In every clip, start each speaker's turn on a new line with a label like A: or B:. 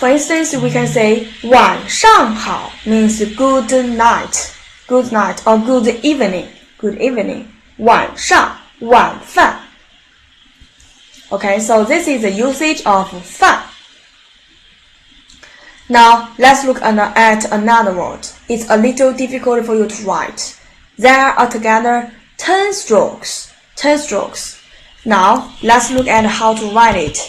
A: For instance, we can say 晚上好 means good night, or good evening, 晚上晚饭 Okay, so this is the usage of 饭 Now, let's look at another word. It's a little difficult for you to write. There are together 10 strokes. Now, let's look at how to write it.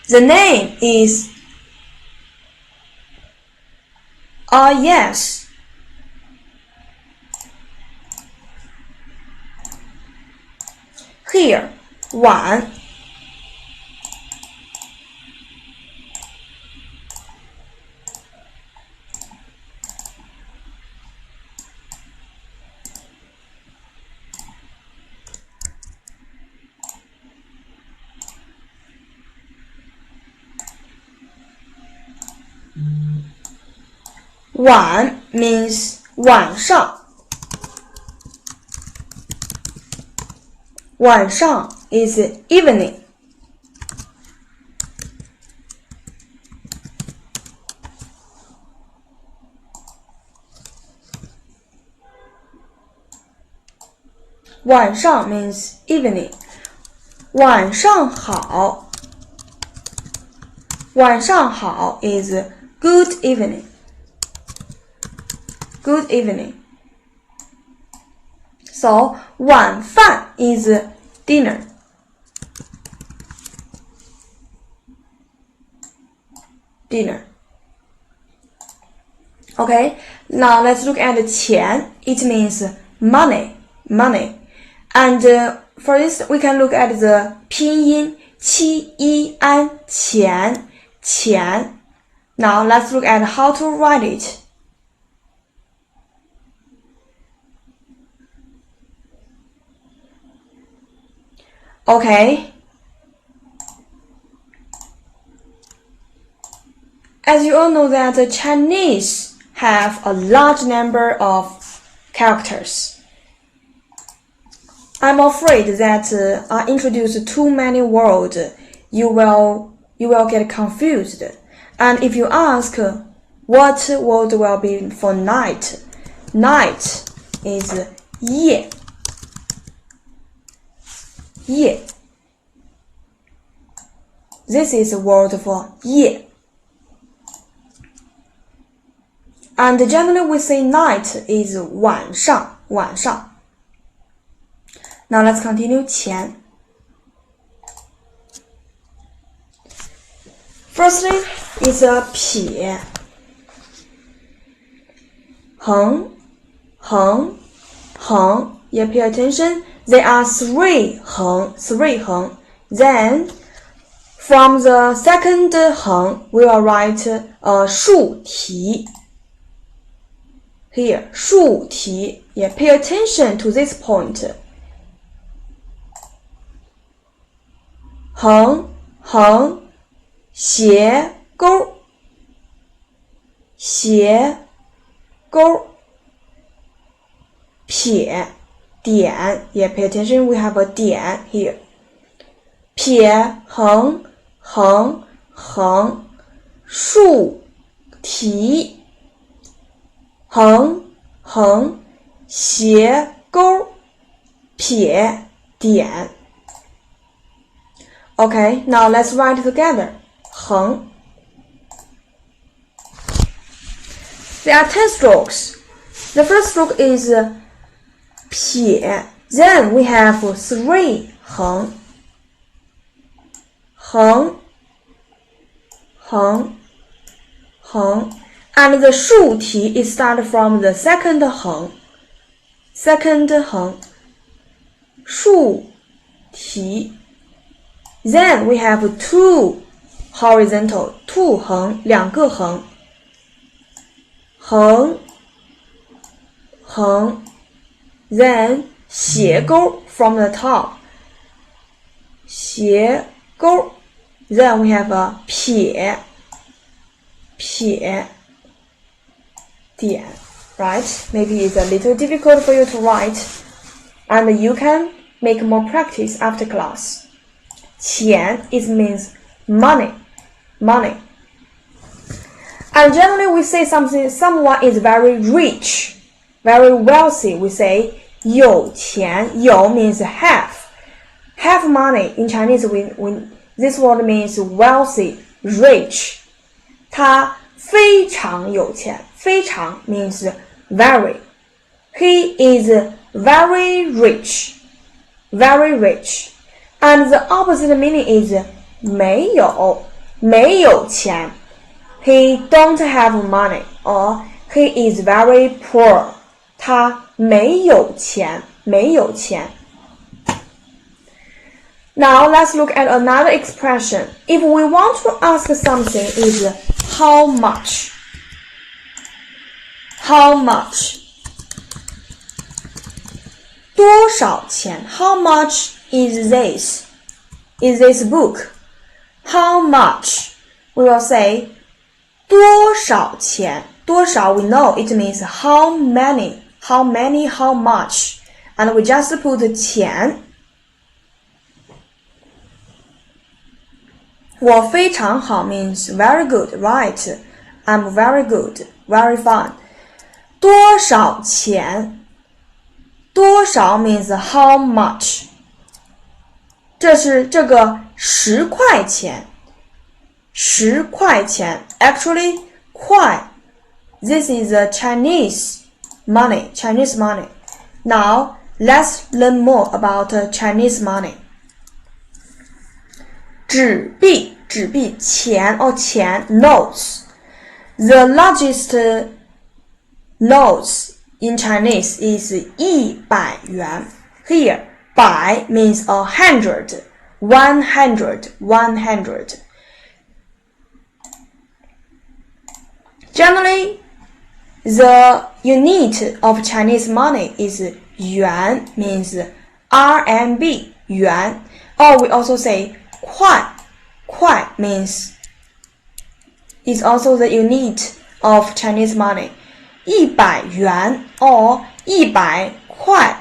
A: The name is yes. Here, 晚晚 means 晚上 晚上 is evening 晚上 means evening 晚上好 晚上好 is good evening So, 晚饭 is dinner. Okay, now let's look at 钱. It means money. And for this, we can look at the 拼音 qi yi an 钱. Now let's look at how to write it. Okay. As you all know that the Chinese have a large number of characters. I'm afraid that I introduced too many words. You will get confused. And if you ask what word will be for night, night is 夜. This is a word for 夜. And generally we say night is 晚上. Now let's continue 钱. Firstly, it's a 撇. 横. Yeah, pay attention. There are three 横. Then, from the second 横, we will write a 竖体. Here, 竖体. Yeah, pay attention to this point. 横, 斜钩. 撇, 点. Yeah, pay attention, we have a 点 here. 撇, 横, 竖体. 横, 斜钩, 撇, 点. Okay, now let's write together. 横. There are 10 strokes. The first stroke is 撇. Then we have 3 横. And the 竖体 is started from the second 横. 竖体. Then we have 2 horizontal, 2横, 2个横. 横. Then 斜钩 from the top. 斜钩. Then we have a 撇. 点. Right? Maybe it's a little difficult for you to write. And you can make more practice after class. 钱 it means money. And generally we say someone is very rich, very wealthy. We say 有钱，有 means have money. In Chinese, this word means wealthy, rich. 他非常有钱，非常 means very. He is very rich, very rich. And the opposite meaning is 没有钱。He don't have money, or he is very poor. 他没有钱。Now let's look at another expression. If we want to ask something is how much. How much? 多少钱 How much is this? Is this book? How much? We will say 多少钱多少 we know it means how many, how much. And we just put 钱。我非常好 means very good, right? I'm very good, very fine. 多少钱多少 means how much. 这个10块钱10块钱 Actually, 块 This is a Chinese money. Now, let's learn more about Chinese money. 纸币钱 or 钱 notes. The largest notes in Chinese is 100元 Here, 百 means 100. 100. Generally, the unit of Chinese money is 元 means RMB 元 or we also say 块 means is also the unit of Chinese money 100元 or 100块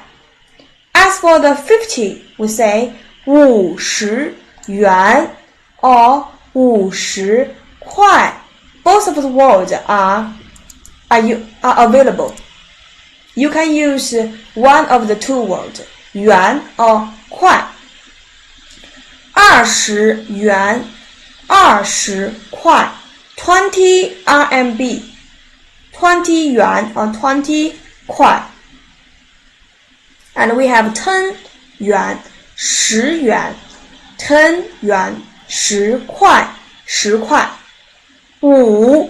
A: As for the 50 we say 50元 or 50块 Both of the words are available. You can use one of the two words, 元 or 块。20元20块 20 RMB 20 yuan or 20 块 And we have 10 yuan 10元 10 yuan 10块10块5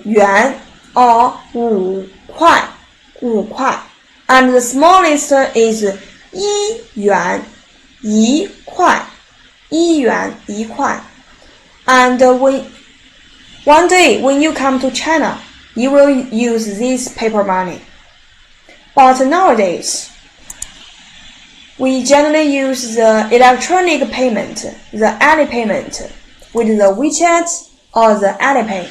A: 元 or 5块5块 And the smallest is 1元1块1元1块 And one day when you come to China, you will use this paper money. But nowadays, we generally use the electronic payment, the Alipayment, with the WeChat or the Alipay.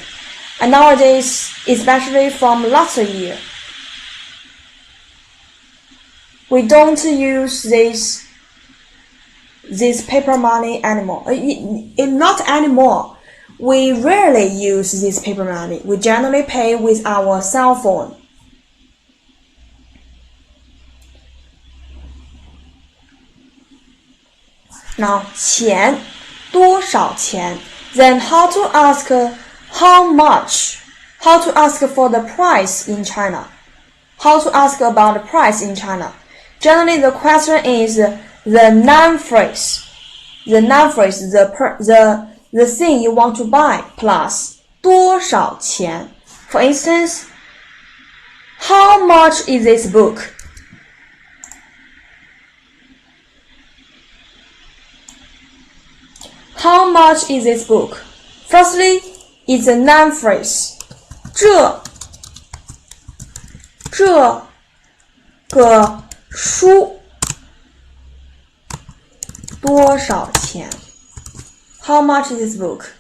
A: And nowadays, especially from last year, we don't use this paper money anymore. Not anymore. We rarely use this paper money. We generally pay with our cell phone. Now, 钱多少钱 Then how to ask how much? How to ask for the price in China? How to ask about the price in China? Generally, the question is the noun phrase. The noun phrase, the thing you want to buy plus 多少钱 For instance, how much is this book? How much is this book? Firstly, it's a noun phrase. 这个书多少钱 How much is this book?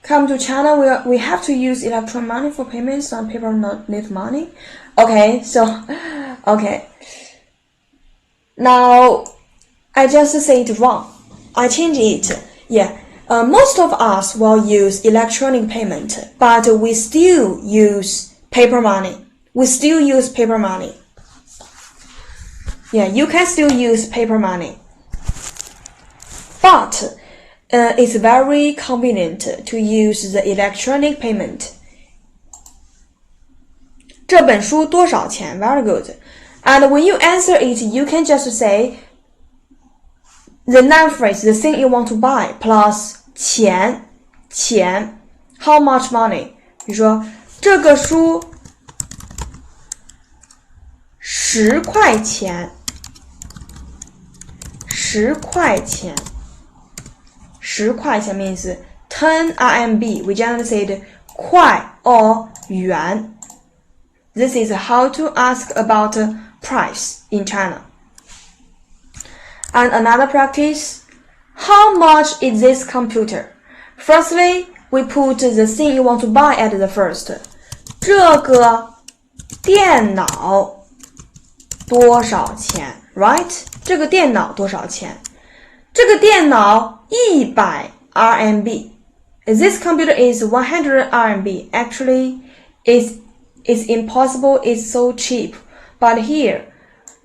A: come to China, we have to use electronic money for payments, and people not need money. Okay, so, okay. Now, I just say it wrong. I change it. Yeah. Most of us will use electronic payment, but we still use paper money. We still use paper money. Yeah, you can still use paper money. But it's very convenient to use the electronic payment. 这本书多少钱? Very good. And when you answer it, you can just say the noun phrase, the thing you want to buy, plus 钱 how much money? 比如说这个书10块钱10块钱means 10 RMB. We generally said 块 or 元. This is how to ask about price in China. And another practice, how much is this computer? Firstly, we put the thing you want to buy at the first. 这个电脑多少钱 right? 这个电脑多少钱？这个电脑100 RMB. This computer is 100 RMB. Actually, it's impossible. It's so cheap. But here,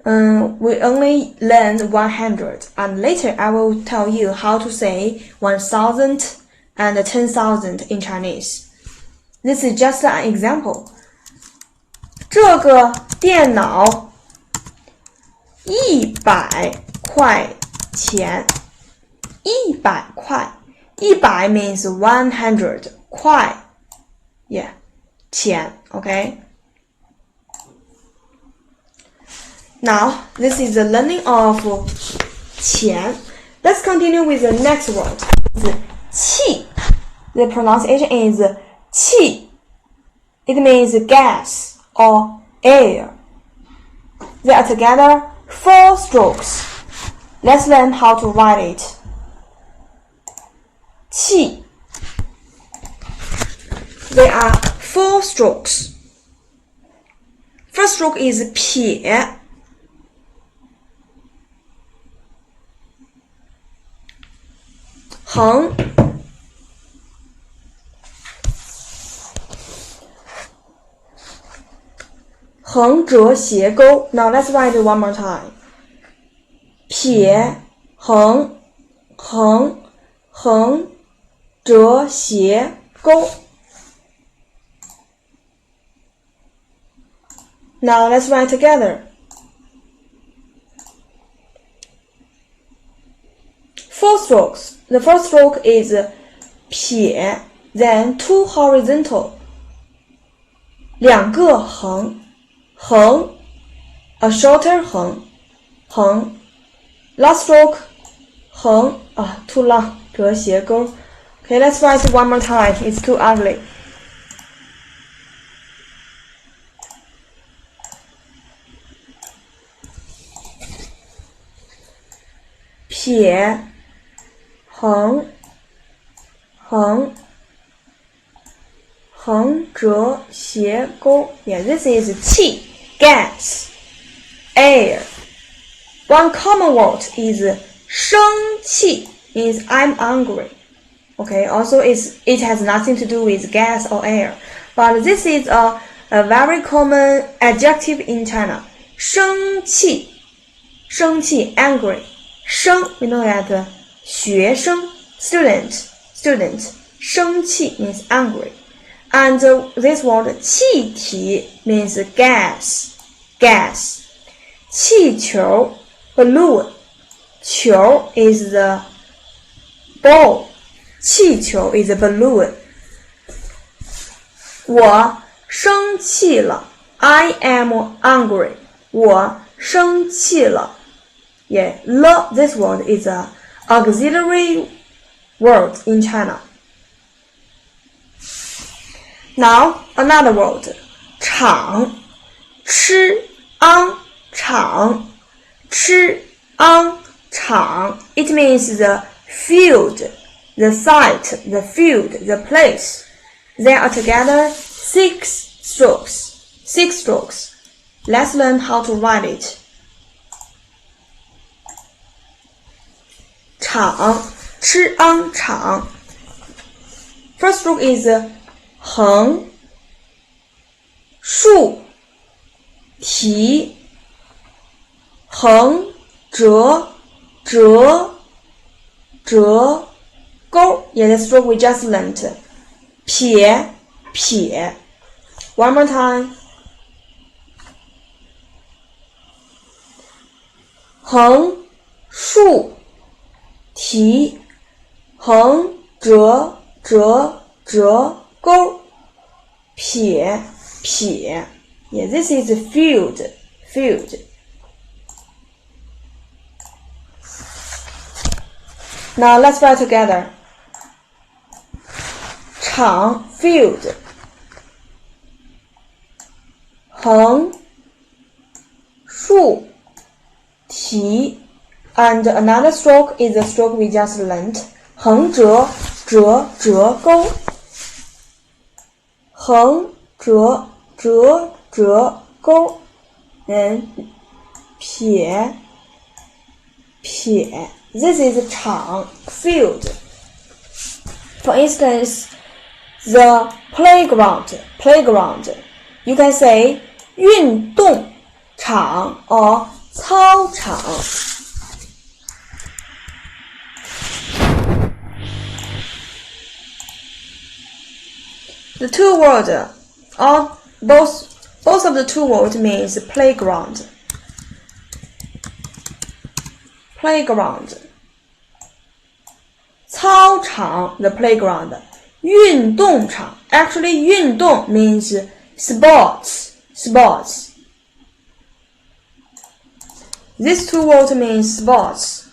A: we only learn 100. And later, I will tell you how to say 1,000 and 10,000 in Chinese. This is just an example. 这个电脑100块钱100块100 means 100 块 yeah 钱 okay. Now this is the learning of 钱. Let's continue with the next word. 气 the pronunciation is 气. It means gas or air. They are together 4 strokes. Let's learn how to write it. 气 They are 4 strokes. First stroke is 撇 横 横折斜钩 Now let's write it one more time. 撇横横横折斜钩 Now let's write together. 4 strokes. The first stroke is 撇 then 2 horizontal 2个横横 a shorter 横横 last stroke 横 too long 折斜钩 Okay, let's write it one more time. It's too ugly. 撇横横横折斜钩 Yeah, this is 气 gas, air. One common word is 生气 means I'm angry. Okay, also it has nothing to do with gas or air. But this is a very common adjective in China. 生气 angry. 生 we know that 学生 student 生气 means angry. And this word 气体 means gas. 气球 balloon. 球 is the ball. 气球 is a balloon. 我生气了 I am angry. 我生气了 Yeah, this word is an auxiliary word in China. Now, another word. 场 吃昂场 吃昂场 It means the field, the site, the field, the place. They are together 6 strokes. 6 strokes. Let's learn how to write it. 场 吃昂场 First stroke is 横竖提横折折折勾 Yeah, the stroke we just learned. 撇撇 One more time. 横竖提横折折折勾撇撇 Yeah, this is field. Now let's write together. 场 field 横竖提 and another stroke is the stroke we just learned. 横折折折钩横折折折钩 and 撇撇 This is 场 field. For instance, the playground. You can say 运动场 or 操场。The two words are both of the two words means playground. Playground. 操场 the playground. 运动场 actually 运动 means sports. These two words mean sports.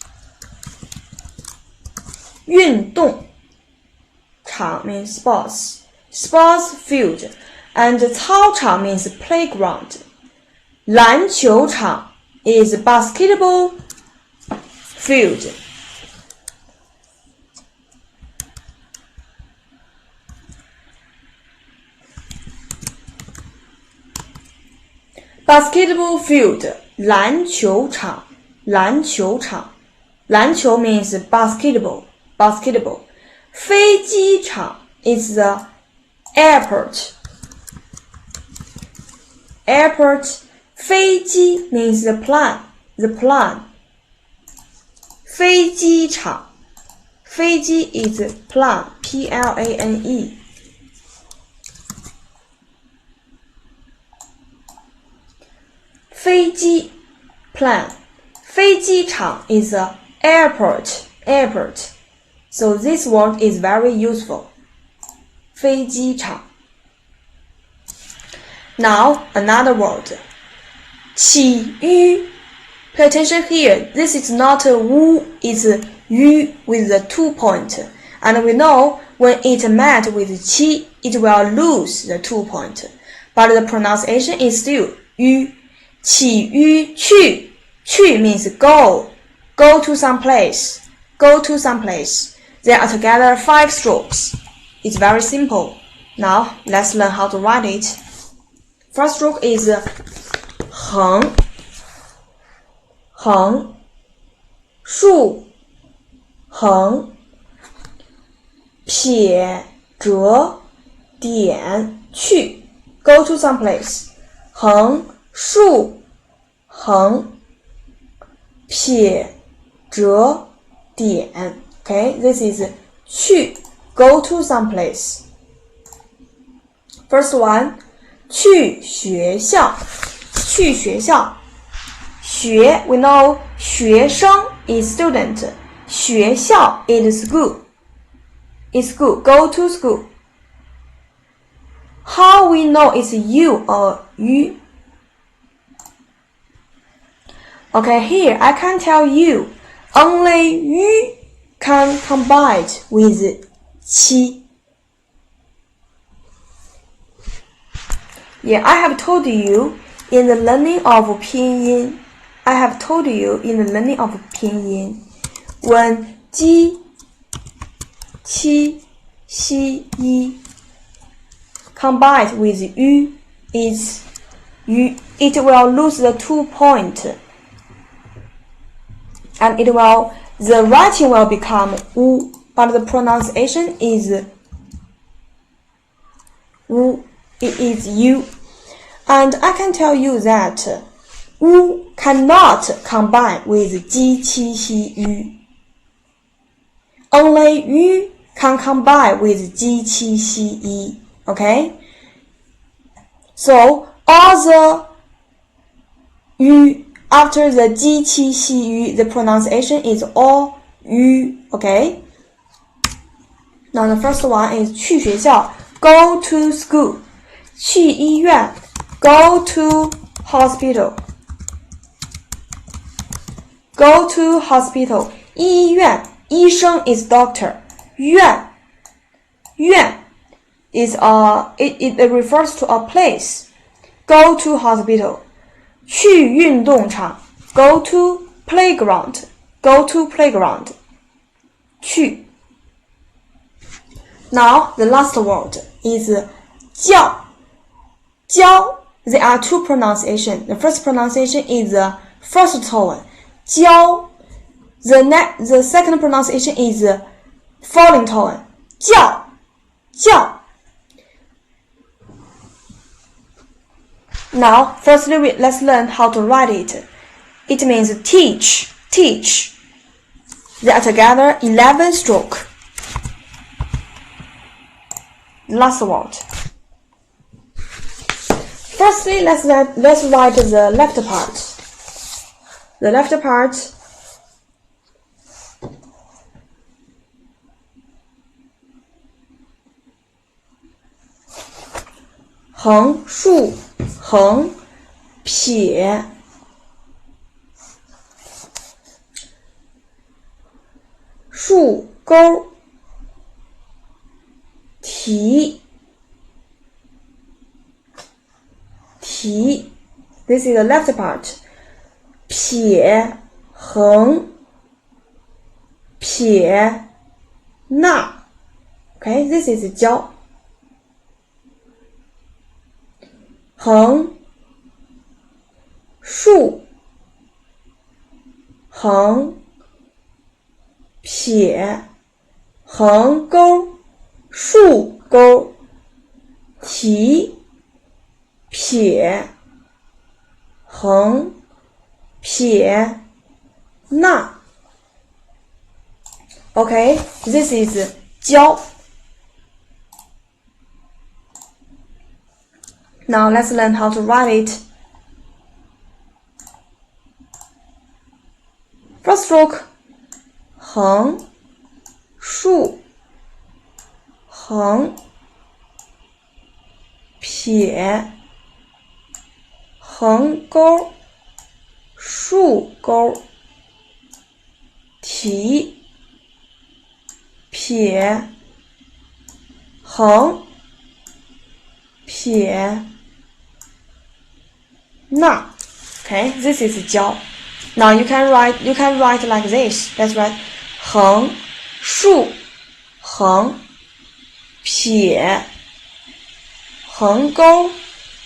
A: 运动场 means sports field, and 操场 means playground. 篮球场 is basketball field. Basketball field 篮球场篮球means basketball. 飞机场 is the airport. 飞机 means the plane. 飞机场飞机 is plane. Plane. 飞机 plane. 飞机场 is a airport. So this word is very useful. 飞机场 Now another word. 起於 Pay attention here. This is not a wu, it's a yu with the 2 point. And we know when it met with qi, it will lose the 2 point. But the pronunciation is still yu. 起於去 means go to some place. They are together 5 strokes. It's very simple. Now let's learn how to write it. First stroke is 横竖横撇折点去 go to some place. 横竖横撇折点 Okay, this is 去 go to some place. First one, 去学校学 we know 学生 is student. 学校 is school. Go to school. How we know it's you or you? Okay, here I can tell you. Only you can combine with 七. Yeah, I have told you in the learning of pinyin. When 鸡七西一 combined with yu is it will lose the 2 point and the writing will become wu, but the pronunciation is wu, it is you. And I can tell you that wu cannot combine with ji, qi, xi, yu. Only yu can combine with ji, qi, xi, yi. Okay? So all the yu after the ji, qi, xi, yu, the pronunciation is all yu. Okay? Now the first one is 去学校 go to school. 去医院 go to hospital. Go to hospital. 医院医生 is doctor. 院 is it refers to a place. Go to hospital. 去运动场 go to playground. Go to playground. 去 Now the last word is 教 There are 2 pronunciations. The first pronunciation is the first tone. 教 The second pronunciation is falling tone. 教 Now, firstly, let's learn how to write it. It means teach. They are together 11 stroke. Last word. Firstly, let's write the left part. The left part. Heng, shu, heng, pie. Shu,勾, ti. This is the left part. 撇 横 撇 捺 Okay, this is 教 横 竖 横 撇 横钩 竖钩 提 撇 横 撇 捺 Okay, this is 教 Now let's learn how to write it. First stroke 横 竖 横 撇 横钩 竖钩 提 撇 横 撇 捺 Okay, this is 教 Now you can write like this. Let's write 横 竖 横 撇 横钩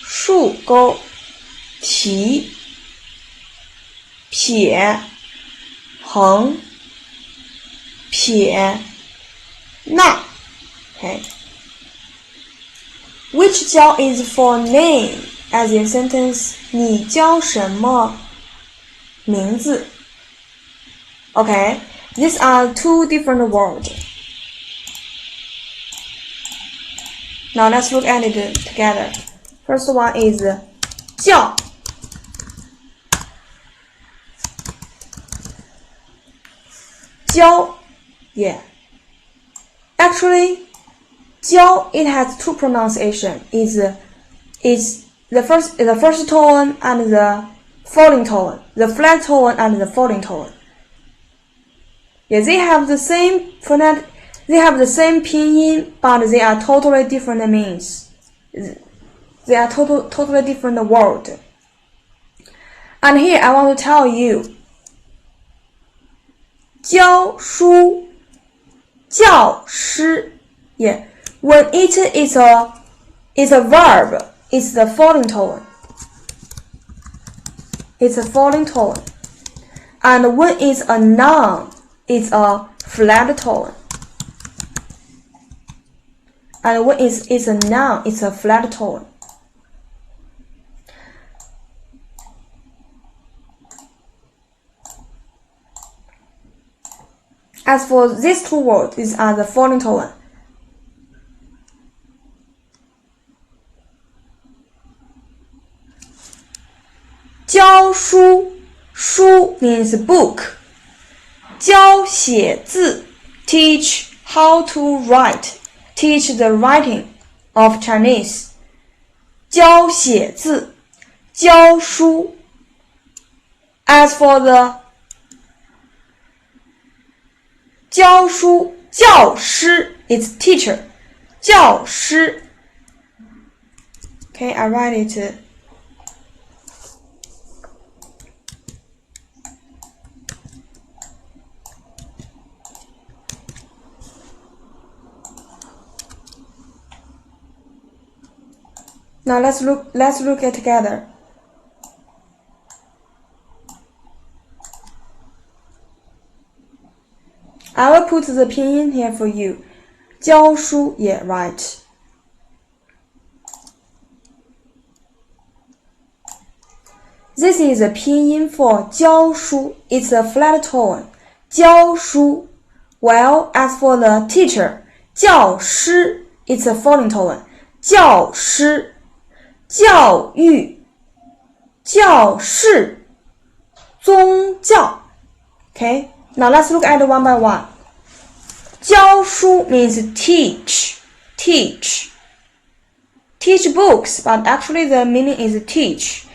A: 竖钩 提 撇 横 撇 捺 Okay. Which 教 is for name? As in sentence, 你叫什么名字 Okay, these are 2 different words. Now let's look at it together. First one is 叫 教 Yeah. Actually, 教 it has 2 pronunciation. Is the first tone and the falling tone, the flat tone and the falling tone. Yeah, they have the same phonetic. They have the same pinyin, but they are totally different means. They are totally different word. And here I want to tell you, 教书教师 Yeah. When it is a verb, it's the falling tone. It's a falling tone. And when it's a noun, it's a flat tone. And when it's a noun, it's a flat tone. As for these two words, these are the falling tone. 教书 书 means book. 教写字 teach how to write. Teach the writing of Chinese. 教写字教书 As for the 教书教师 it's teacher. 教师 Okay, I write it. Now let's look at together. I will put the pinyin here for you. 教书 yeah, right. This is a pinyin for 教书. It's a flat tone. 教书. While as for the teacher, 教师 it's a falling tone. 教师教育教室宗教 Okay, now let's look at it one by one. 教书 means teach books, but actually the meaning is teach.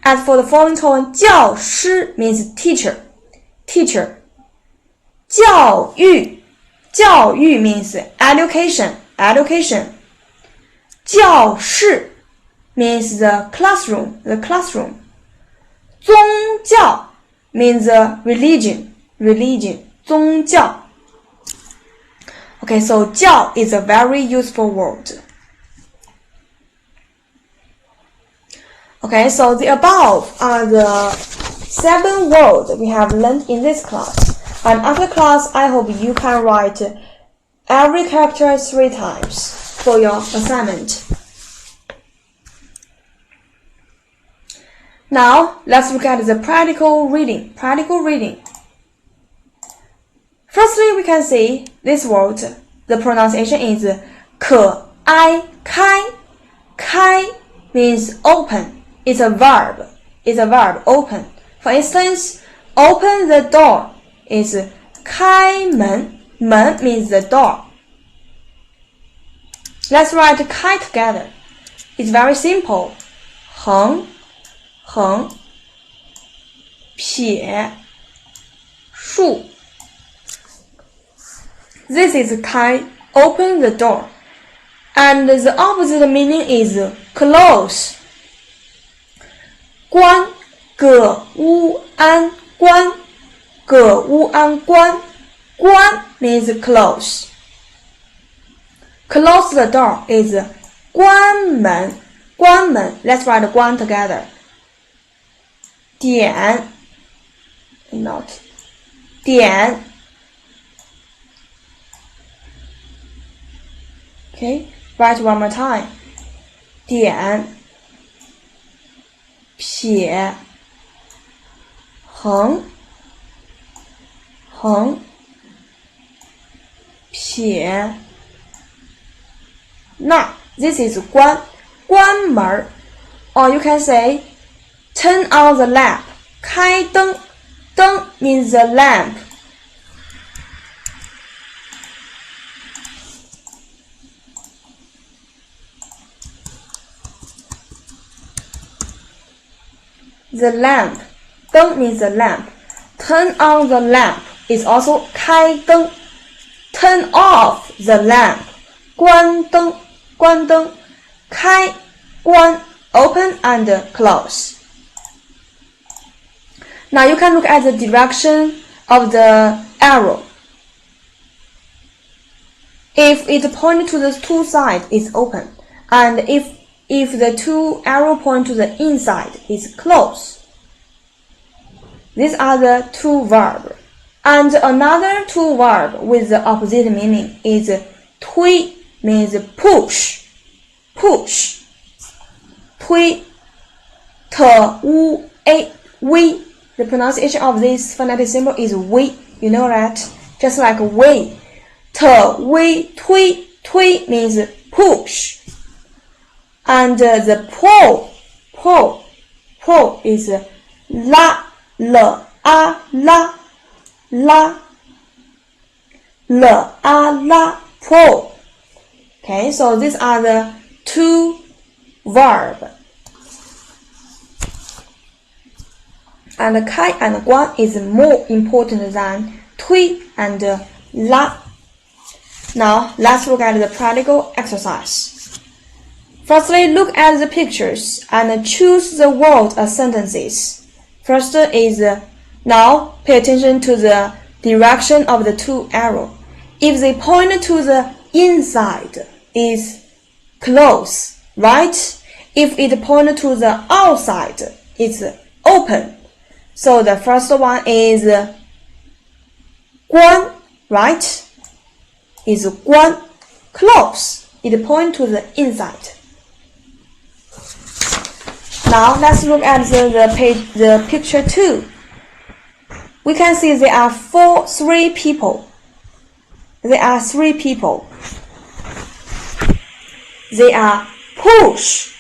A: As for the falling tone, 教师 means teacher. 教育 means education. 教室 means the classroom. 宗教 means the religion. 宗教 Okay, so 教 is a very useful word. Okay, so the above are the 7 words we have learned in this class. And after class, I hope you can write every character 3 times for your assignment. Now, let's look at the practical reading. Firstly, we can see this word. The pronunciation is 可爱开 开 means open. It's a verb. Open. For instance, open the door is 开门 门 means the door. Let's write 开 together. It's very simple. 横撇竖 This is 开 open the door. And the opposite meaning is close. 关葛乌安关 means close. Close the door is 关门 Let's write 关 together. 点 Okay, write one more time. 点撇横撇那 This is 关门 Or you can say turn on the lamp. 开灯 means the lamp. The lamp. 灯 means the lamp. Turn on the lamp is also 开灯 Turn off the lamp. 关灯开关 open and close. Now you can look at the direction of the arrow. If it points to the two sides, it's open. And if the two arrow point to the inside, it's close. These are the two verbs. And another two verb with the opposite meaning is 推 means push, push. 推 we. The pronunciation of this phonetic symbol is we. You know that? Just like we. 推 means push. And the pull is la, pull. Okay, so these are the two verbs. And 开 and 关 is more important than 推 and 拉. Now, let's look at the practical exercise. Firstly, look at the pictures and choose the words as sentences. First is, now pay attention to the direction of the two arrows. If they point to the inside, it's close, right? If it points to the outside, it's open. So the first one is 关, right? Is 关, close. It points to the inside. Now let's look at the picture 2. We can see there are three people. There are three people. They are push.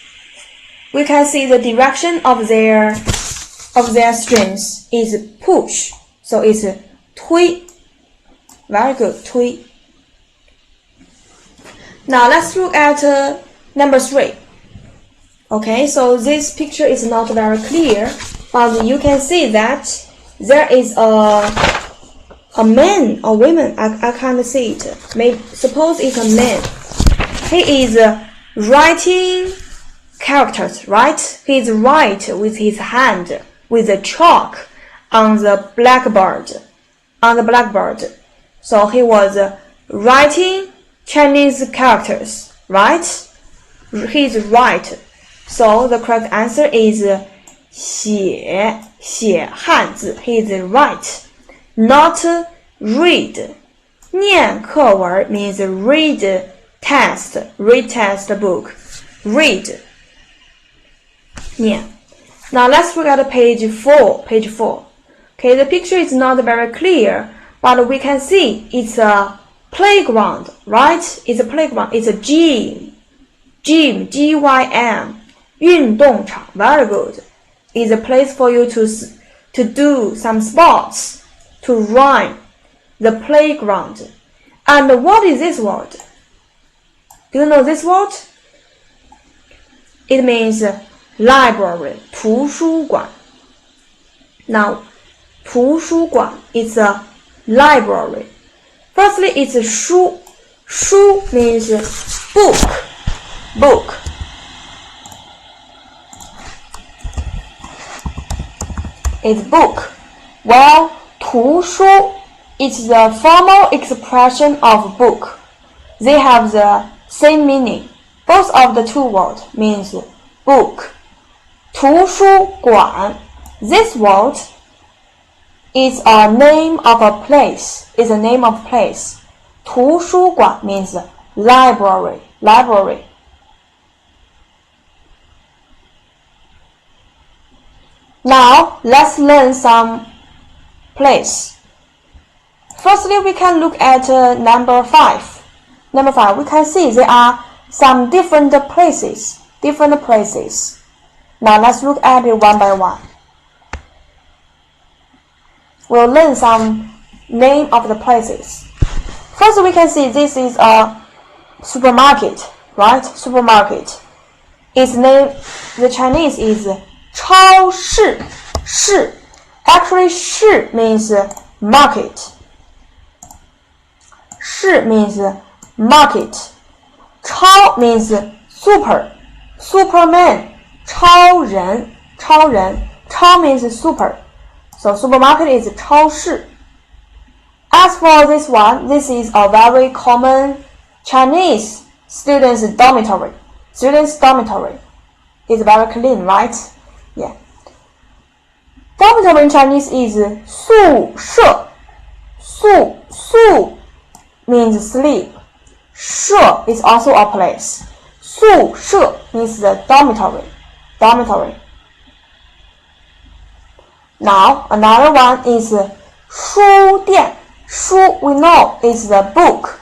A: We can see the direction of their strings is push. So it's 推. Very good, 推. Now let's look at number 3. Okay, so this picture is not very clear, but you can see that there is a man or woman. I can't see it. Suppose it's a man. He is writing characters, right? He is write with his hand, with the chalk on the blackboard. So he was writing Chinese characters, right? He is right. So the correct answer is 写汉字. He is right, not read. 念课文 means read test book. Read. 念. Now let's look at page 4. Okay, the picture is not very clear, but we can see it's a playground, right? It's a playground. It's a gym, G-Y-M. 运动场, very good. It's a place for you to do some sports, to run. The playground. And what is this word? Do you know this word? It means library, 图书馆. Now, 图书馆 is a library. Firstly, it's a 书. 书 means book. It's book. While 图书 is the formal expression of book. They have the same meaning. Both of the two words means book. 图书馆. This word is a name of a place. It's a name of place. 图书馆 means library. Now, let's learn some place. Firstly, we can look at number 5. Number 5, we can see there are some different places. Now, let's look at it one by one. We'll learn some name of the places. First, we can see this is a supermarket, right? Supermarket. Its name, the Chinese is 超市. Actually, 市 means market. 市 means market. 超 means Superman. 超人. 超 means super. So supermarket is 超市. As for this one, this is a very common Chinese students' dormitory. Students' dormitory is very clean, right? Yeah. Dormitory in Chinese is 宿舍. Su means sleep. 舍 is also a place. 宿舍 means the dormitory. Dormitory. Now, another one is 书店. 书 we know is the book.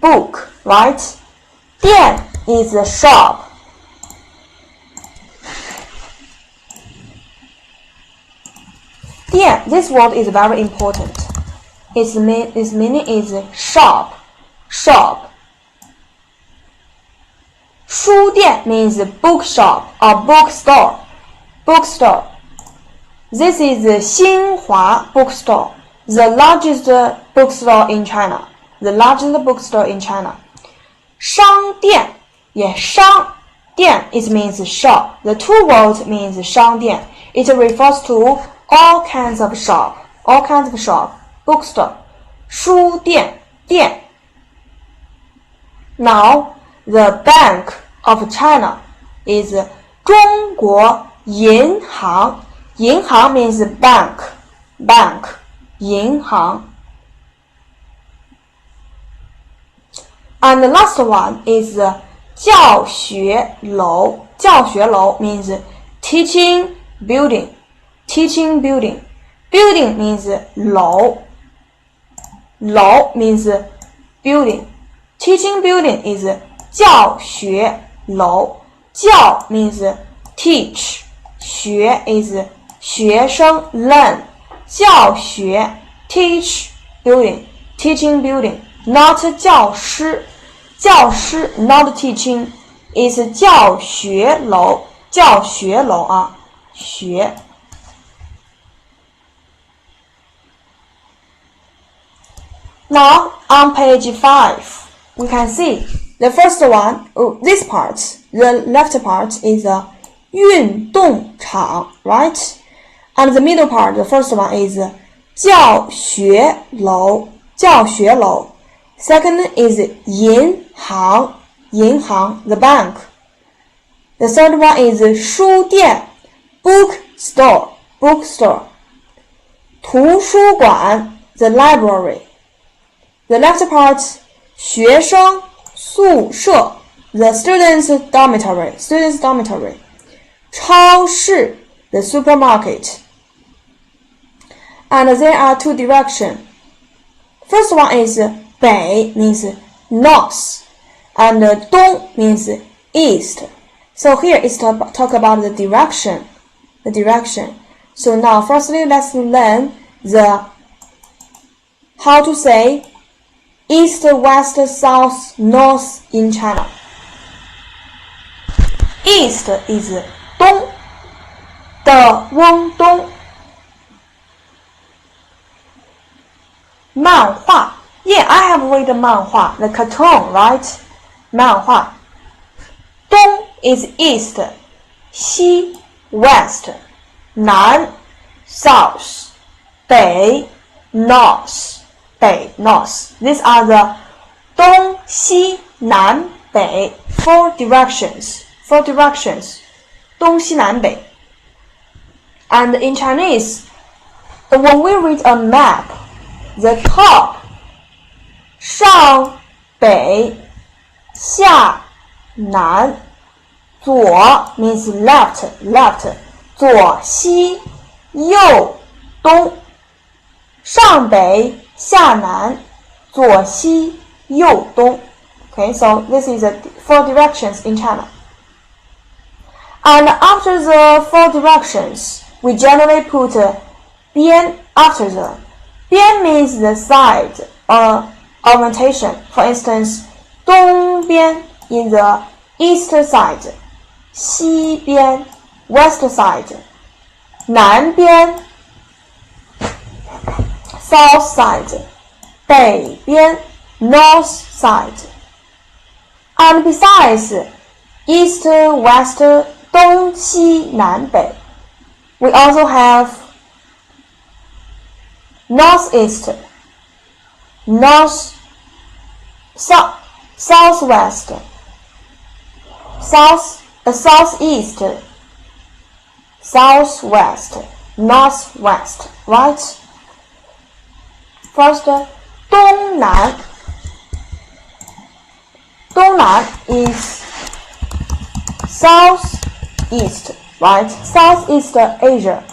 A: Book, right? 店 is the shop. Dian, this word is very important. Its meaning is shop. Shop. 书店 means bookshop or bookstore. Bookstore. This is the Xinhua bookstore, the largest bookstore in China. The largest bookstore in China. 商店, yeah, 商店 it means shop. The two words means 商店. It refers to all kinds of shop. All kinds of shop. Bookstore. 书店, 店. Now, the Bank of China is 中国银行. 银行 means bank. Bank. 银行. And the last one is 教学楼. 教学楼 means teaching building. Teaching building. Building means 楼. 楼 means building. Teaching building is 教学楼. 教 means teach. 学 is 学生 learn. 教学 teach building. Teaching building. Not 教师. 教师 not teaching is 教学楼. 教学楼啊，学。Now, on page 5, we can see the first one, this part, the left part is a 运动场, right? And the middle part, the first one is 教学楼, 教学楼. Second is 银行, 银行, the bank. The third one is 书店, bookstore, bookstore. 图书馆, the library. The left part, 学生宿舍, the students' dormitory, students' dormitory. 超市, the supermarket. And there are two directions. First one is 北 means north, and 东 means east. So here is talk about the direction. The direction. So now, firstly, let's learn how to say east, west, south, north in China. East is 东的翁东。漫画 Yeah, I have read 漫画 the cartoon, right? 漫画。东 is east, 西 west, 南 south, 北 north, 北 north. These are the 东西南北 four directions. Four directions. 东西南北. And in Chinese, when we read a map, the top, 上北下南，左 means left, left, 左西右东，上北下南，左西右东。Okay, so this is the four directions in China. And after the four directions, we generally put 边 after them. 边 means the side or orientation. For instance, 东边 in the east side, 西边 west side, 南边 south side, 北边 north side. And besides east, west, 东西南北, we also have northeast, north, southwest, southeast, southwest, northwest, right? First, 东南 is southeast, right? Southeast Asia.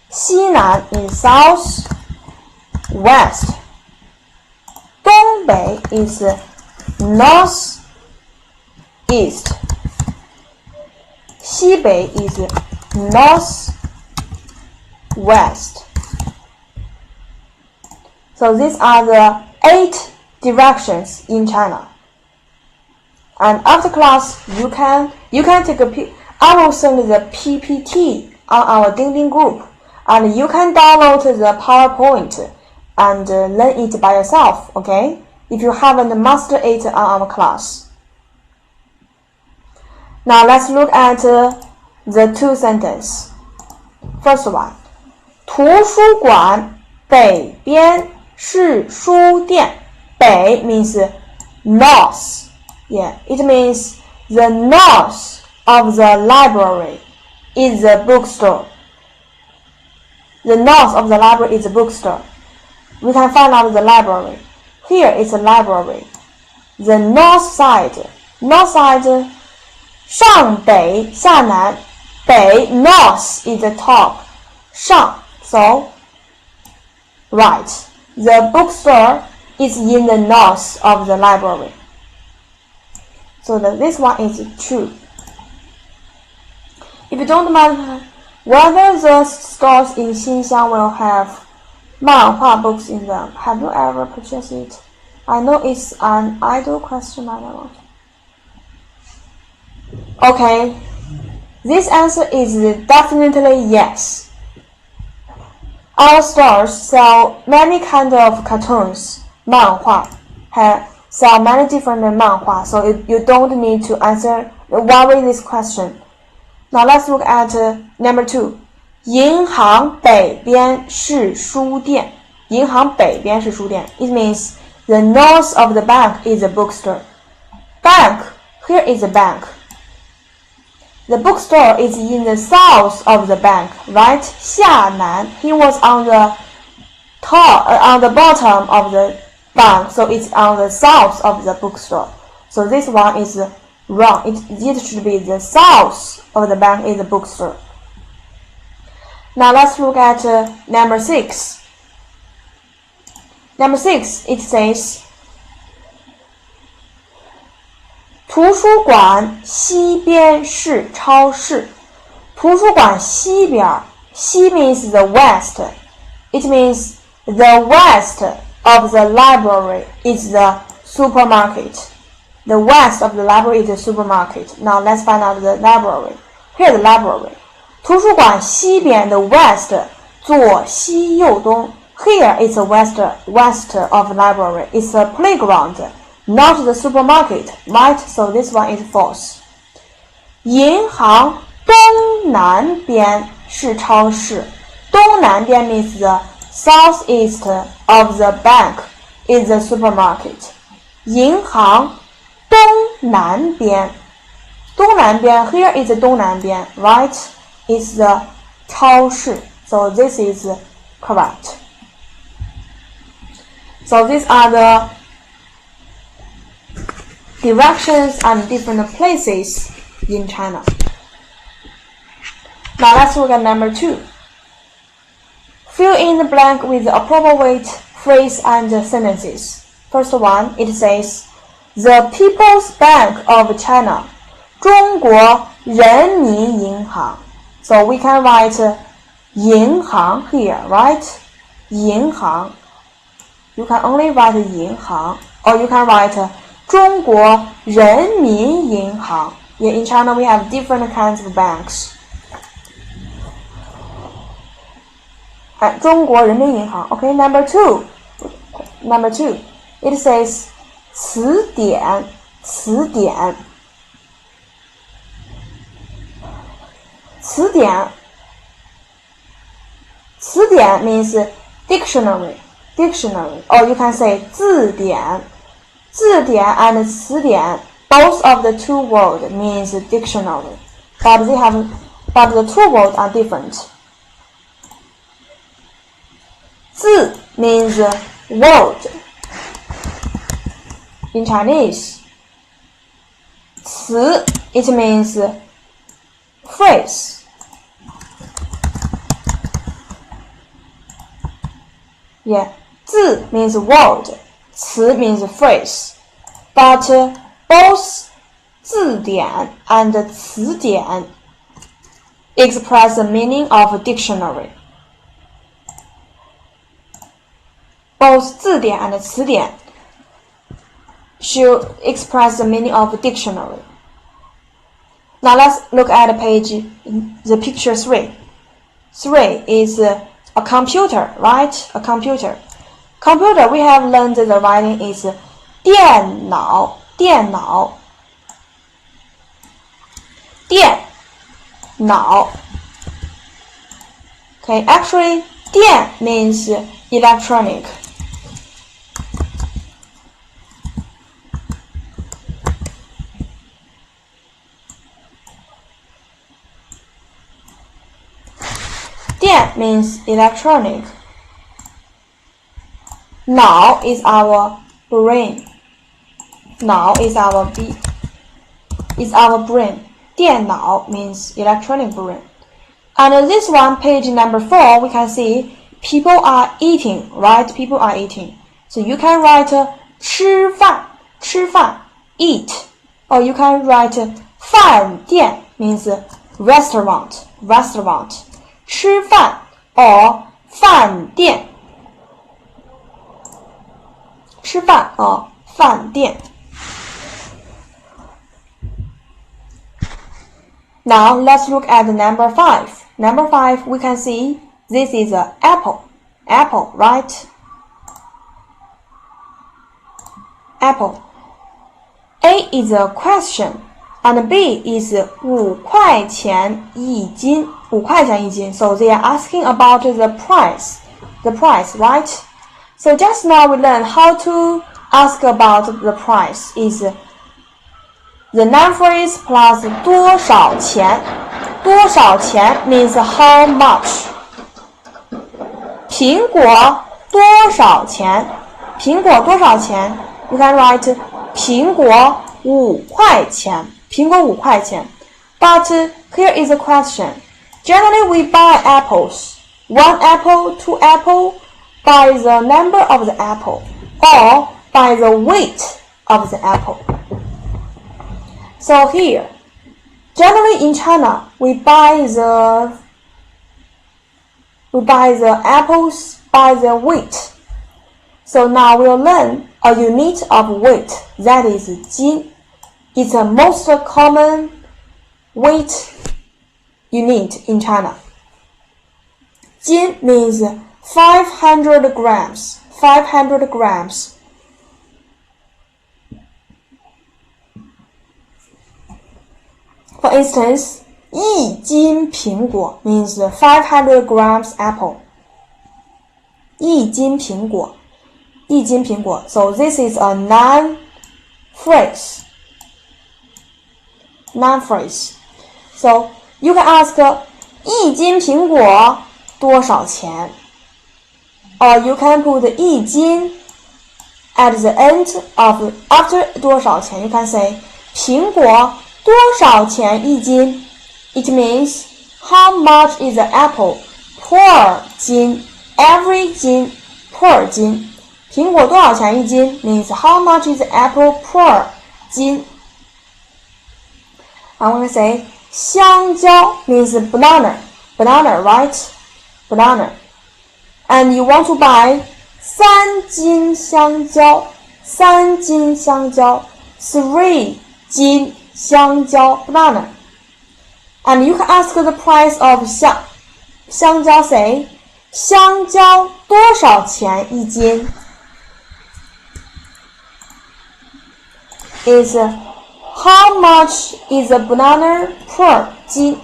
A: 西南 is southwest. 东北 is northeast. 西北 is northwest. So these are the 8 directions in China. And after class, you can take I will send the PPT on our Dingding group, and you can download the PowerPoint and learn it by yourself, okay? If you haven't mastered it on our class. Now let's look at the 2 sentences. First one, 图书馆北边是书店。北 means north. Yeah, it means the north of the library is the bookstore. The north of the library is the bookstore. We can find out the library. Here is a library. The north side. 上北下南。北 north is the top. 上 so right. The bookstore is in the north of the library. So this one is true. If you don't mind whether the stores in Xinxiang will have 漫画 books in them, have you ever purchased it? I know it's an idle question, I don't know. Okay, this answer is definitely yes. Our stores sell many kinds of cartoons, 漫画, sell many different 漫画, so you don't need to worry this question. Now let's look at number 2. 银行北边是书店。银行北边是书店。It means the north of the bank is a bookstore. Bank, here is a bank. The bookstore is in the south of the bank, right? 下南, he was on the on the bottom of the bank, so it's on the south of the bookstore. So this one is wrong. It should be the south of the bank is the bookstore. Now let's look at number 6. Number 6, it says, 图书馆西边是超市。图书馆西边，西 means the west. It means the west of the library is the supermarket. The west of the library is the supermarket. Now let's find out the library. Here's the library. 图书馆西边 the west 左西右东 Here is the west of library. It's a playground, not the supermarket, right? So this one is false. 银行东南边是超市。东南边 means the southeast of the bank is the supermarket. 银行东南边。东南边 here is the 东南边 right? Is the 超市. So this is correct. So these are the directions and different places in China. Now let's look at number 2. Fill in the blank with the appropriate phrase and sentences. First one, it says, The People's Bank of China. 中国人民银行. So we can write 银行 here, right? 银行. You can only write 银行, or you can write 中国人民银行. Yeah, in China we have different kinds of banks. 中国人民银行. Okay, number 2. Number 2. It says 词典. 词典. 词典 词典 means dictionary, or you can say 字典。字典 and 词典 both of the two words means dictionary, but the two words are different. 字 means word in Chinese. 词 it means phrase. Yeah, 字 means word, 词 means phrase. But both 字典 and 词典 express the meaning of a dictionary. Both 字典 and 词典 should express the meaning of a dictionary. Now let's look at the picture 3. 3 is a computer, right? A computer. Computer, we have learned the writing is 电脑 电脑 电脑 Okay, actually 电 means electronic. Dian means electronic. Now is our brain. Now is our brain. 电脑 means electronic brain. And this one, page number 4, we can see people are eating, right? People are eating. So you can write 吃饭 吃饭 eat, or you can write 饭店 means restaurant 吃饭 or 饭店吃饭 or 饭店 Now let's look at number 5. Number 5, we can see this is an apple. Apple, right? Apple. A is a question and B is 5块钱一斤 5块钱一斤 So they are asking about the price, right? So just now we learned how to ask about the price is the noun phrase plus 多少钱多少钱 means how much. 苹果多少钱苹果多少钱 You can write 苹果5块钱苹果5块钱 But here is a question. Generally we buy apples. 1 apple, 2 apple, by the number of the apple or by the weight of the apple. So here, generally in China, we buy the apples by the weight. So now we'll learn a unit of weight, that is 斤. It's the most common weight unit in China. 斤 means 500 grams. 500 grams. For instance, 一斤苹果 means 500 grams apple. 一斤苹果 一斤苹果 So this is a noun phrase. Noun phrase. So you can ask 一斤苹果多少钱 Or you can put 一斤 at the end of after 多少钱 You can say 苹果多少钱一斤 It means how much is the apple per 斤 Every 斤 per 斤苹果多少钱一斤 means how much is the apple per 斤 I want to say 香蕉 means banana right banana And you want to buy 3斤香蕉3斤香蕉 3斤香蕉 banana And you can ask the price of 香蕉 say 香蕉多少钱一斤 is how much is a banana per 斤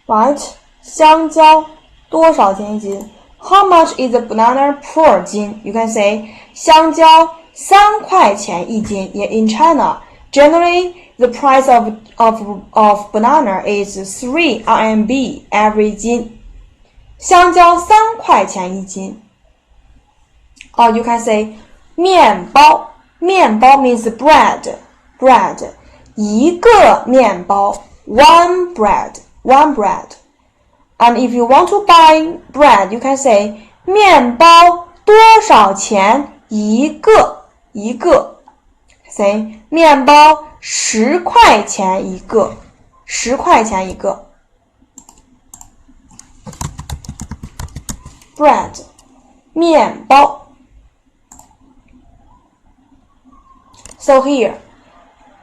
A: right? 香蕉多少钱一斤 ？How much is a banana per 斤 ？You can say 香蕉3块钱一斤。In China, generally the price of banana is 3 RMB every 斤。香蕉3块钱一斤。Or you can say 面包，面包 means bread， 一个面包 one bread。And if you want to buy bread, you can say 面包多少钱一个？say 面包10块钱一个，10块钱一个。bread 面包。So here,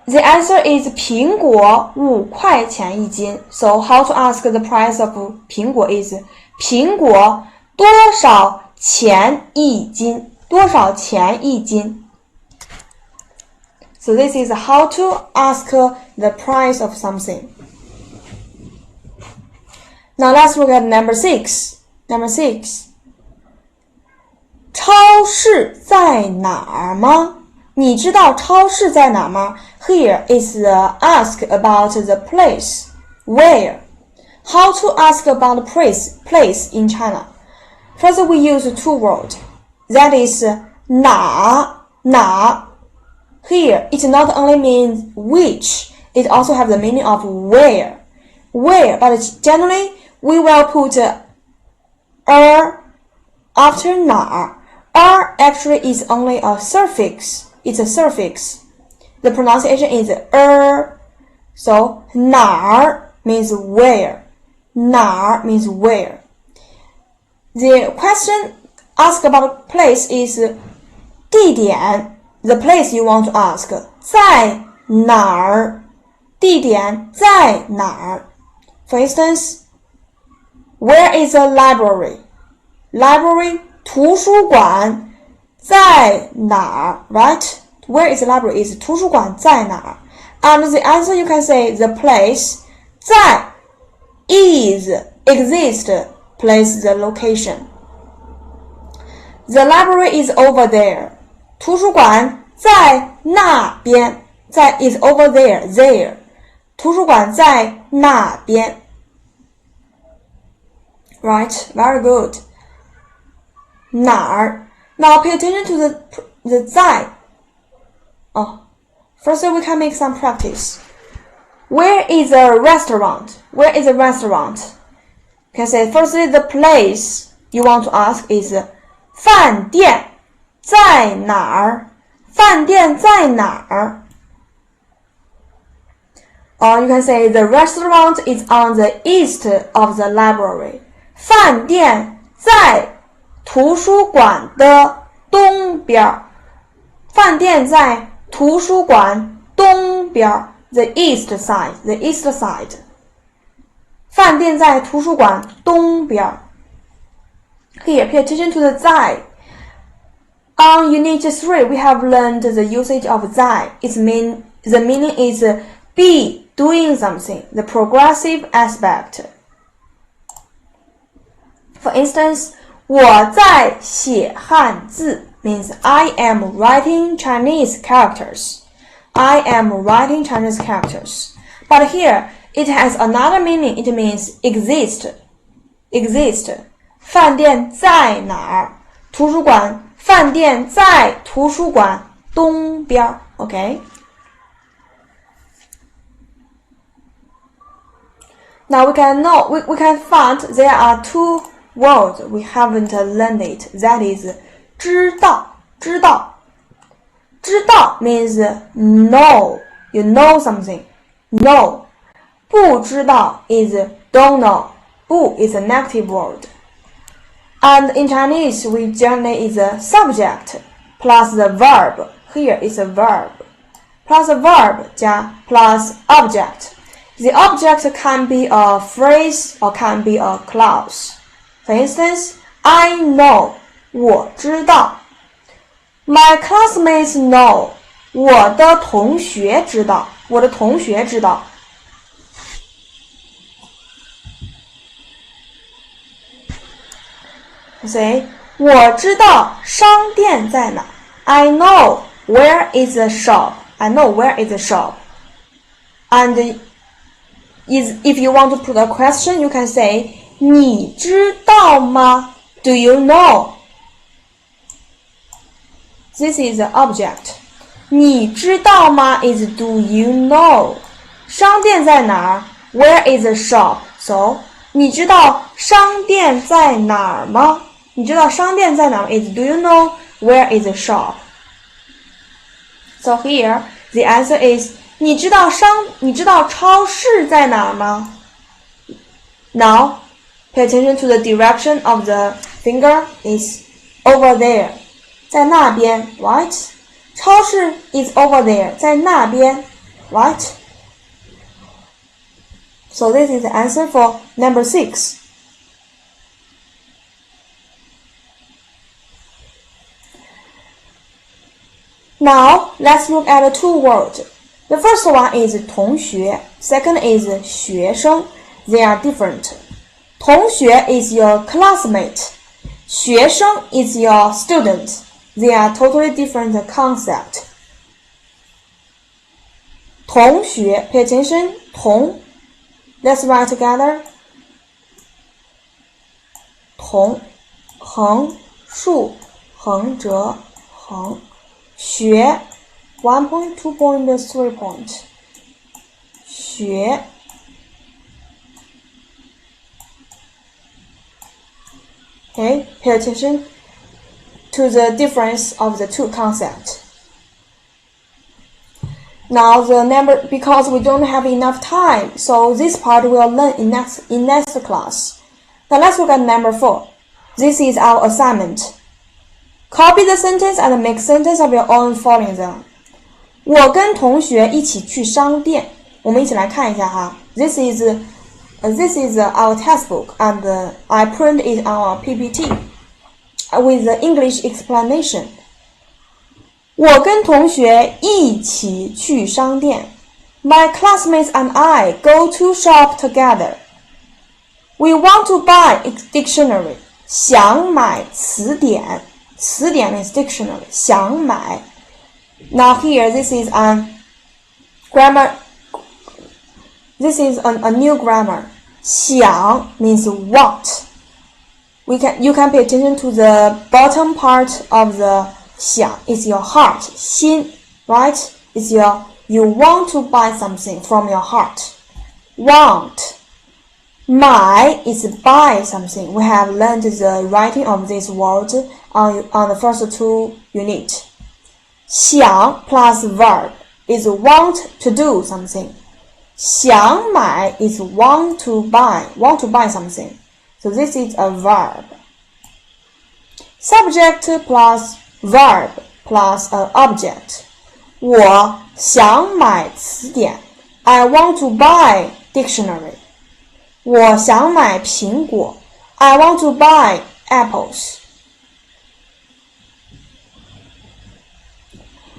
A: the answer is 苹果5块钱一斤。So how to ask the price of 苹果 is 苹果多少钱一斤？多少钱一斤？ So this is how to ask the price of something. Now let's look at number 6. Number 6. 超市在哪儿吗？你知道超市在哪吗？ Here is the ask about the place. Where? How to ask about the place in China? First we use 2 words. That is 哪 Here it not only means which, it also have the meaning of where. But generally we will put after 哪 actually is only a suffix. It's a suffix. The pronunciation is So 哪儿 means where. 哪儿 means where. The question asked about place is 地点 The place you want to ask 在哪儿？地点在哪儿？ For instance, where is a library? Library 图书馆在哪儿 Right? Where is the library? Is 图书馆在哪儿 And the answer you can say the place 在 is exist place the location. The library is over there. 图书馆在那边，在 is over there. 图书馆在那边。Right, very good. 哪儿 Now pay attention to the 在。First we can make some practice. Where is a restaurant? Where is a restaurant? You can say firstly the place you want to ask is 饭店在哪儿？饭店在哪儿？ Or you can say the restaurant is on the east of the library. 饭店在图书馆的东边。饭店在图书馆东边。The east side. The east side. 饭店在图书馆东边。Here, pay attention to the 在。On Unit 3, we have learned the usage of 在. The meaning is be doing something, the progressive aspect. For instance, 我在写汉字 means I am writing Chinese characters. I am writing Chinese characters. But here, it has another meaning. It means exist. Exist. 饭店在哪儿？图书馆。饭店在图书馆东边。Okay? Now we can find there are 2 words we haven't learned it. That is 知道。知道 means know. You know something. Know. 不知道 is don't know. 不 is a negative word. And in Chinese, we generally is a subject plus the verb. Here is a verb. Plus a verb 加 plus object. The object can be a phrase or can be a clause. For instance, I know. 我知道。My classmates know. 我的同学知道。我的同学知道。Say, 我知道商店在哪。I know where is the shop. I know where is the shop. And if you want to put a question, you can say, 你知道吗？ Do you know? This is the object. 你知道吗 is do you know? 商店在哪儿 Where is the shop? So, 你知道商店在哪儿吗？你知道商店在哪儿 is do you know where is the shop? So here, the answer is 你知道超市在哪儿吗 Now, pay attention to the direction of the finger is over there. 在那边 right? 超市 is over there. 在那边 right? So this is the answer for number 6. Now, let's look at the two words. The first one is 同学, second is 学生. They are different. 同学 is your classmate. 学生 is your student. They are totally different concept. 同学, pay attention, 同. Let's write together. 同, 横, 竖, 横折, 横. 学 1 point, 2 point, 3 point. 学 Okay, pay attention to the difference of the two concepts. Now the number, because we don't have enough time, so this part we'll learn in next class. Now let's look at number 4. This is our assignment. Copy the sentence and make sentence of your own following them. 我跟同学一起去商店。我们一起来看一下哈。This is our textbook and I print it on our PPT with the English explanation. 我跟同学一起去商店。My classmates and I go to shop together. We want to buy a dictionary. 想买词典。词典 is dictionary. 想买。Now here, this is a grammar. This is a new grammar. 想 means want. You can pay attention to the bottom part of the 想 is your heart, 心, right? It's you want to buy something from your heart. Want. 买 is buy something. We have learned the writing of this word on the first 2 units. 想 plus verb is want to do something. 想买 is want to buy something. So this is a verb. Subject plus verb plus an object. 我想买词典. I want to buy dictionary. 我想买苹果. I want to buy apples.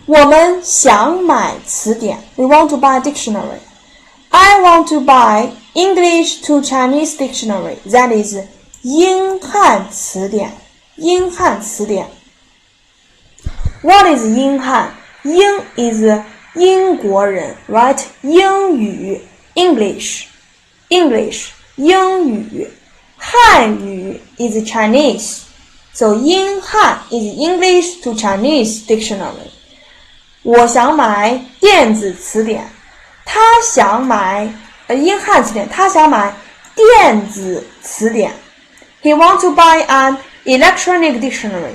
A: 我们想买词典. We want to buy dictionary. I want to buy English to Chinese dictionary. That is 英汉词典. 英汉词典. What is 英汉? 英 is 英国人, right? 英语 English. 英语. 汉语 is Chinese. So 英汉 is English to Chinese dictionary. 我想买电子词典。他想买英汉词典。他想买电子词典。He wants to buy an electronic dictionary.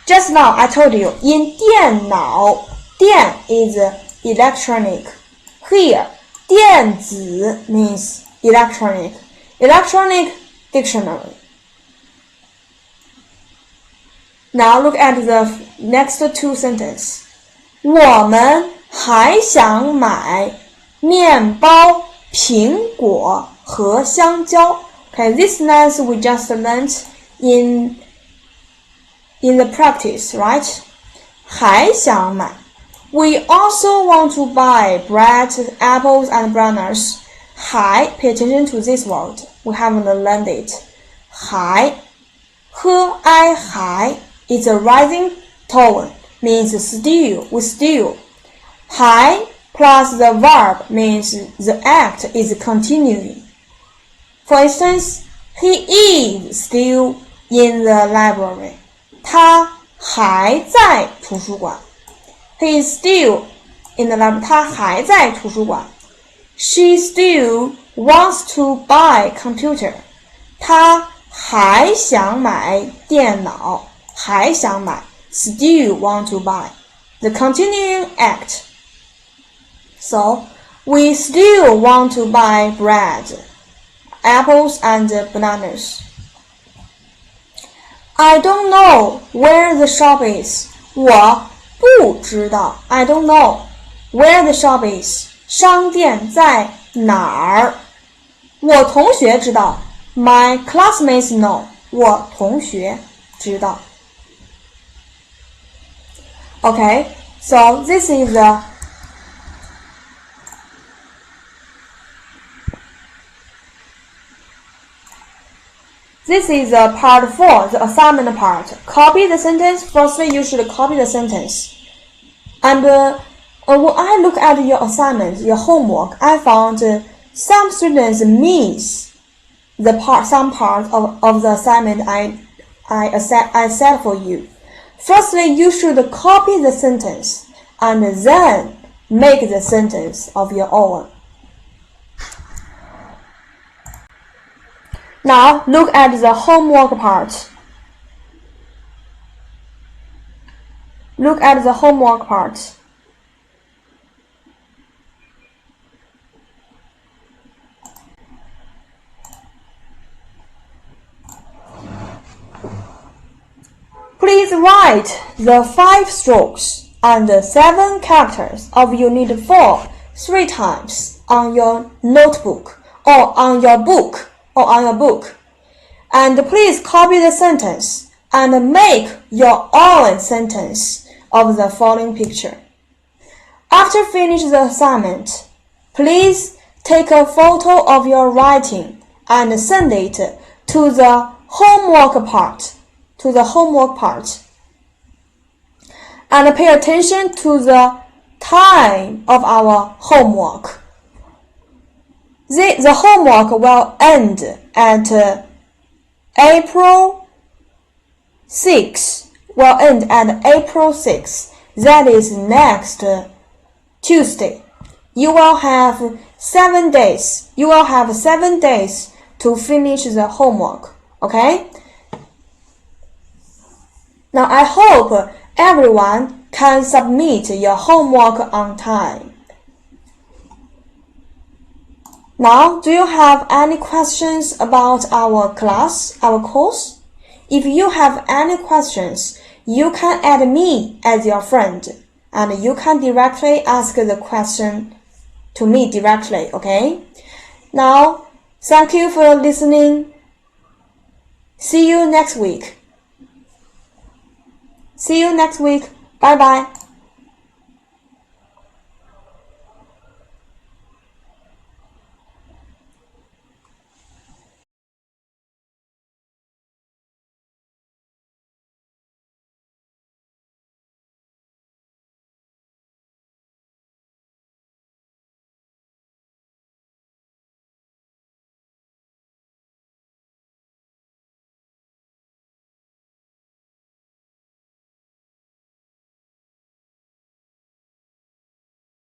A: Just now I told you, in 电脑, 电 is electronic. Here, 电子 means electronic. Electronic dictionary. Now look at the next 2 sentences. 我们还想买面包、苹果和香蕉。Okay, this sentence we just learned in the practice, right? 还想买。We also want to buy bread, apples, and bananas. 还 pay attention to this word. We haven't learned it. 还 He, I is a rising tone, means still, with still. Hai plus the verb means the act is continuing. For instance, he is still in the library. 他还在图书馆。He is still in the library. 他还在图书馆。She still wants to buy computer. 她还想买电脑，还想买 still want to buy. The continuing act. So, we still want to buy bread, apples and bananas. I don't know where the shop is. 我不知道 I don't know where the shop is. 商店在哪儿？我同学知道 My classmates know. 我同学知道。Okay, so this is part 4, the assignment part. Copy the sentence. Firstly, you should copy the sentence. And when I look at your assignment, your homework, I found some students miss some part of the assignment I set for you. Firstly, you should copy the sentence and then make the sentence of your own. Now, look at the homework part. Look at the homework part. Please write the 5 strokes and 7 characters of Unit 4 3 times on your notebook or on your book. And please copy the sentence and make your own sentence of the following picture. After finish the assignment, please take a photo of your writing and send it to the homework part. And pay attention to the time of our homework. The homework will end at April 6. That is next Tuesday. You will have 7 days. You will have 7 days to finish the homework. Okay? Now I hope everyone can submit your homework on time. Now, do you have any questions about our class, our course? If you have any questions, you can add me as your friend, and you can directly ask the question to me directly, okay? Now, thank you for listening. See you next week. Bye bye.